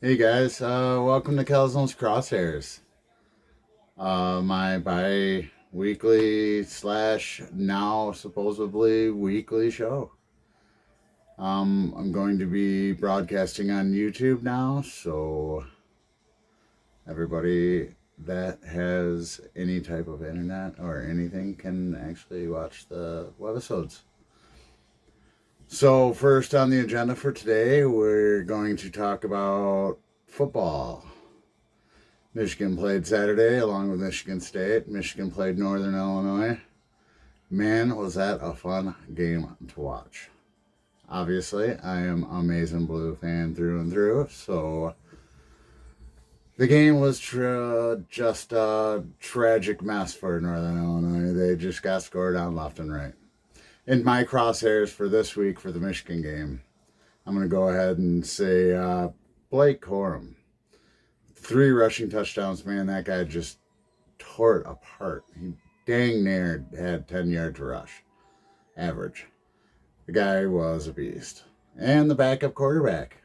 Hey guys, welcome to Calzones Crosshairs. My bi-weekly slash now supposedly weekly show. I'm going to be broadcasting on YouTube now, so everybody that has any type of internet or anything can actually watch the webisodes. So first on the agenda for today, we're going to talk about football. Michigan played Saturday along with Michigan State. Michigan played Northern Illinois. Man, was that a fun game to watch. Obviously, I am a Maize and Blue fan through and through, so the game was just a tragic mess for Northern Illinois. They just got scored on left and right. In my crosshairs for this week for the Michigan game, I'm going to go ahead and say Blake Corum. 3 rushing touchdowns, man. That guy just tore it apart. He dang near had 10 yards to rush. Average. The guy was a beast. And the backup quarterback,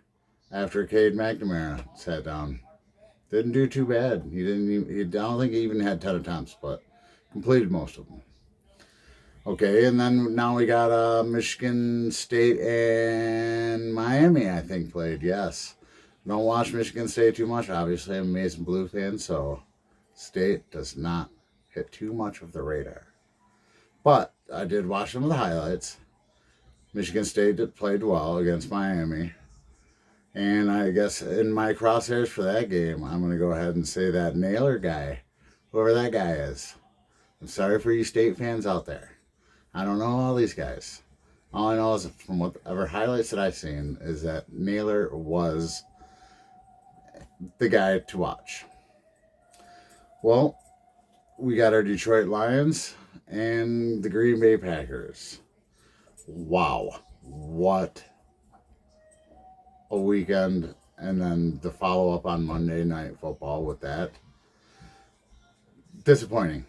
after Cade McNamara sat down, didn't do too bad. I don't think he even had 10 attempts, but completed most of them. Okay, and then now we got Michigan State and Miami, I think, played. Yes. Don't watch Michigan State too much. Obviously, I'm a Maize and Blue fan, so State does not hit too much of the radar. But I did watch some of the highlights. Michigan State played well against Miami. And I guess in my crosshairs for that game, I'm going to go ahead and say that Naylor guy, whoever that guy is. I'm sorry for you State fans out there. I don't know all these guys. All I know is from whatever highlights that I've seen is that Naylor was the guy to watch. Well, we got our Detroit Lions and the Green Bay Packers. Wow. What a weekend. And then the follow-up on Monday Night Football with that. Disappointing.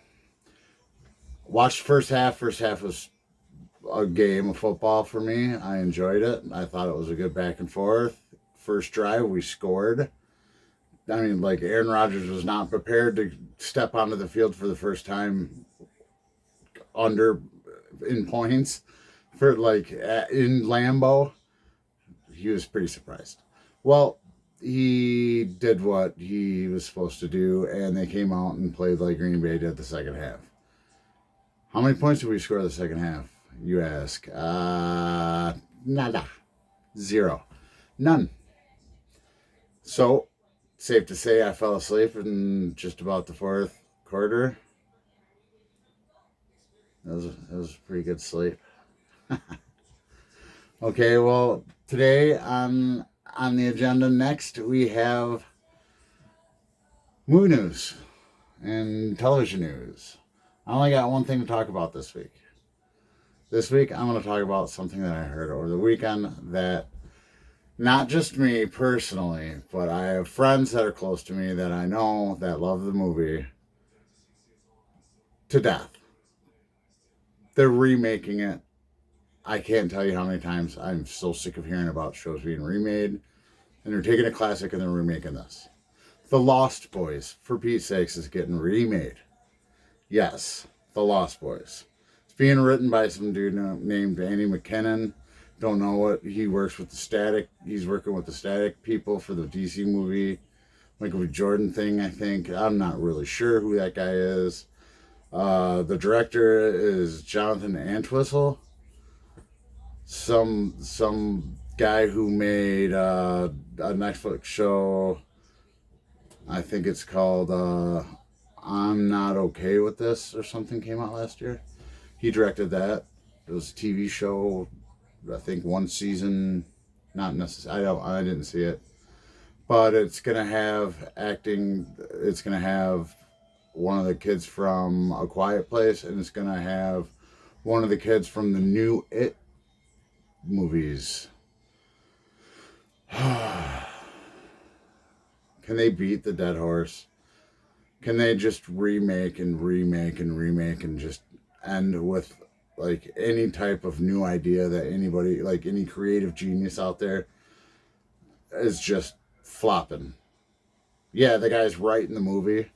Watched first half. First half was a game of football for me. I enjoyed it. I thought it was a good back and forth. First drive, we scored. I mean, like, Aaron Rodgers was not prepared to step onto the field for the first time in points for, like, in Lambeau. He was pretty surprised. Well, he did what he was supposed to do, and they came out and played like Green Bay did the second half. How many points did we score the second half, you ask? Nada. 0. None. So, safe to say I fell asleep in just about the fourth quarter. It was a pretty good sleep. Okay, well, today on the agenda next we have movie news and television news. I only got one thing to talk about this week. This week I'm going to talk about something that I heard over the weekend that not just me personally, but I have friends that are close to me that I know that love the movie to death. They're remaking it. I can't tell you how many times I'm so sick of hearing about shows being remade. And they're taking a classic and they're remaking this. The Lost Boys, for Pete's sakes, is getting remade. Yes, The Lost Boys. It's being written by some dude named Andy McKinnon. Don't know what he works with the Static. He's working with the Static people for the DC movie, Michael B. Jordan thing, I think. I'm not really sure who that guy is. The director is Jonathan Antwistle. Some guy who made a Netflix show. I think it's called I'm Not Okay With This or something, came out last year. He directed that. It was a TV show. I think one season. Not necessarily. I didn't see it. But it's gonna have acting. It's gonna have one of the kids from A Quiet Place, and it's gonna have one of the kids from the new It movies. Can they beat the dead horse? Can they just remake and remake and remake and just end with like any type of new idea that anybody, like any creative genius out there, is just flopping. Yeah, the guy's writing the movie,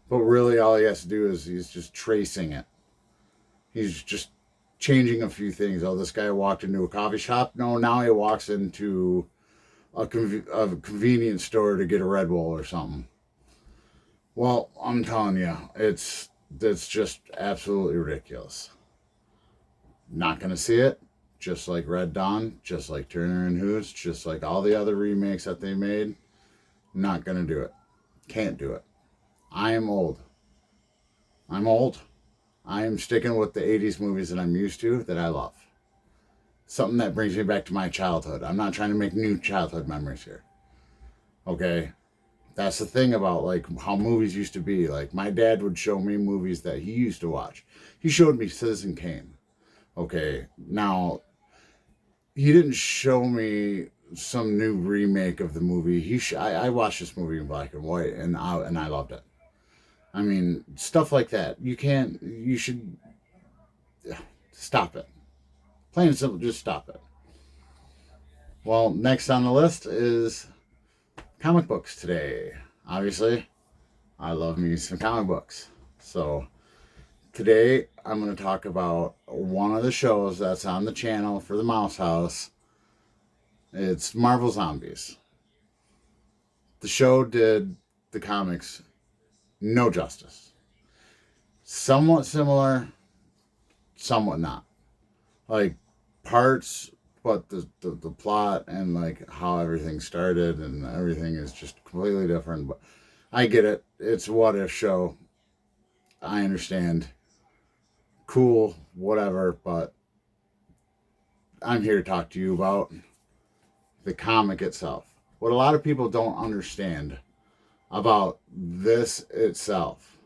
but really all he has to do is he's just tracing it. He's just changing a few things. Oh, this guy walked into a coffee shop. No, now he walks into a convenience store to get a Red Bull or something. Well, I'm telling you, it's just absolutely ridiculous. Not going to see it. Just like Red Dawn, just like Turner and Hooch, just like all the other remakes that they made. Not going to do it. Can't do it. I am old. I'm old. I am sticking with the 80s movies that I'm used to, that I love. Something that brings me back to my childhood. I'm not trying to make new childhood memories here. Okay? That's the thing about like how movies used to be. Like my dad would show me movies that he used to watch. He showed me Citizen Kane. Okay, now he didn't show me some new remake of the movie. I watched this movie in black and white, and I loved it. I mean, stuff like that. You should stop it. Plain and simple, just stop it. Well, next on the list is comic books today. Obviously, I love me some comic books. So today I'm going to talk about one of the shows that's on the channel for the Mouse House. It's Marvel Zombies. The show did the comics no justice. Somewhat similar, somewhat not. Like parts, but the plot and like how everything started and everything is just completely different. But I get it. It's a what if show. I understand. Cool, whatever, but I'm here to talk to you about the comic itself. What a lot of people don't understand about this itself,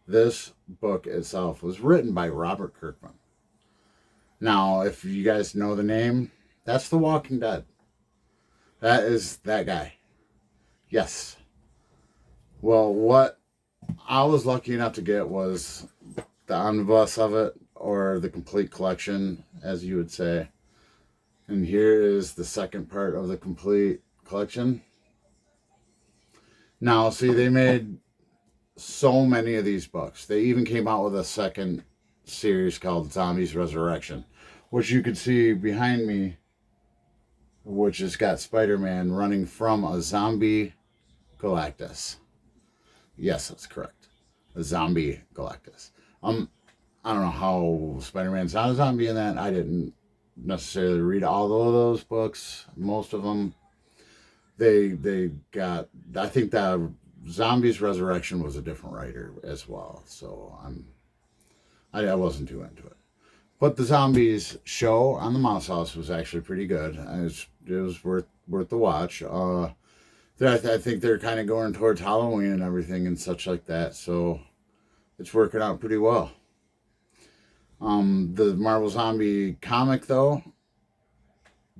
this book itself was written by Robert Kirkman. Now, if you guys know the name, that's The Walking Dead. That is that guy. Yes. Well, what I was lucky enough to get was the omnibus of it, or the complete collection, as you would say. And here is the second part of the complete collection. Now, see, they made so many of these books. They even came out with a second series called Zombies Resurrection, which you can see behind me, which has got Spider-Man running from a zombie Galactus. Yes, that's correct. A zombie Galactus. I don't know how Spider-Man's not a zombie in that. I didn't necessarily read all of those books. Most of them, they got. I think that Zombies Resurrection was a different writer as well. So I wasn't too into it. But the Zombies show on the Mouse House was actually pretty good. It was worth the watch. I think they're kind of going towards Halloween and everything and such like that. So it's working out pretty well. The Marvel Zombie comic, though,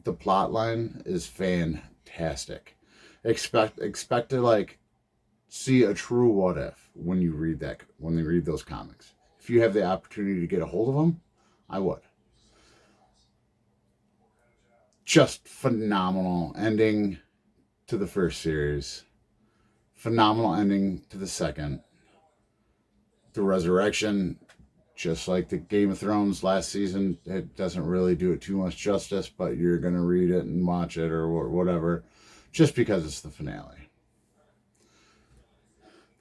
the plot line is fantastic. Expect to like see a true what if when you read those comics. If you have the opportunity to get a hold of them, I would. Just phenomenal ending to the first series. Phenomenal ending to the second. The resurrection, just like the Game of Thrones last season, it doesn't really do it too much justice, but you're going to read it and watch it or whatever, just because it's the finale.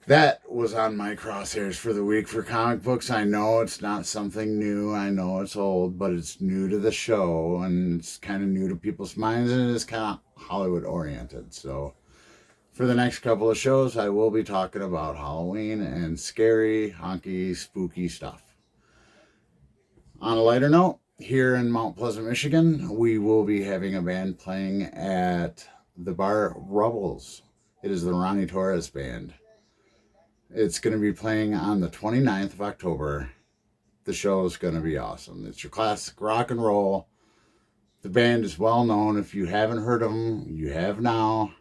That was on my crosshairs for the week for comic books. I know it's not something new. I know it's old, but it's new to the show, and it's kind of new to people's minds, and it is kind of Hollywood oriented. So for the next couple of shows, I will be talking about Halloween and scary, honky, spooky stuff. On a lighter note, here in Mount Pleasant, Michigan, we will be having a band playing at the bar Rubbles. It is the Ronnie Torres Band. It's going to be playing on the 29th of October. The show is going to be awesome. It's your classic rock and roll. The band is well known. If you haven't heard of them, you have now.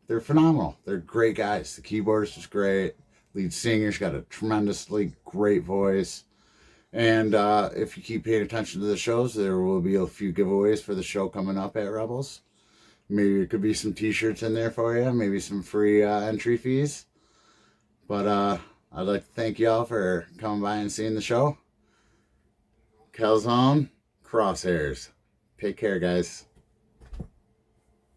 They're phenomenal. They're great guys. The keyboardist is great. Lead singer's got a tremendously great voice. And if you keep paying attention to the shows, there will be a few giveaways for the show coming up at Rebels. Maybe it could be some t-shirts in there for you. Maybe some free entry fees. But I'd like to thank y'all for coming by and seeing the show. Calzone Crosshairs. Take care, guys.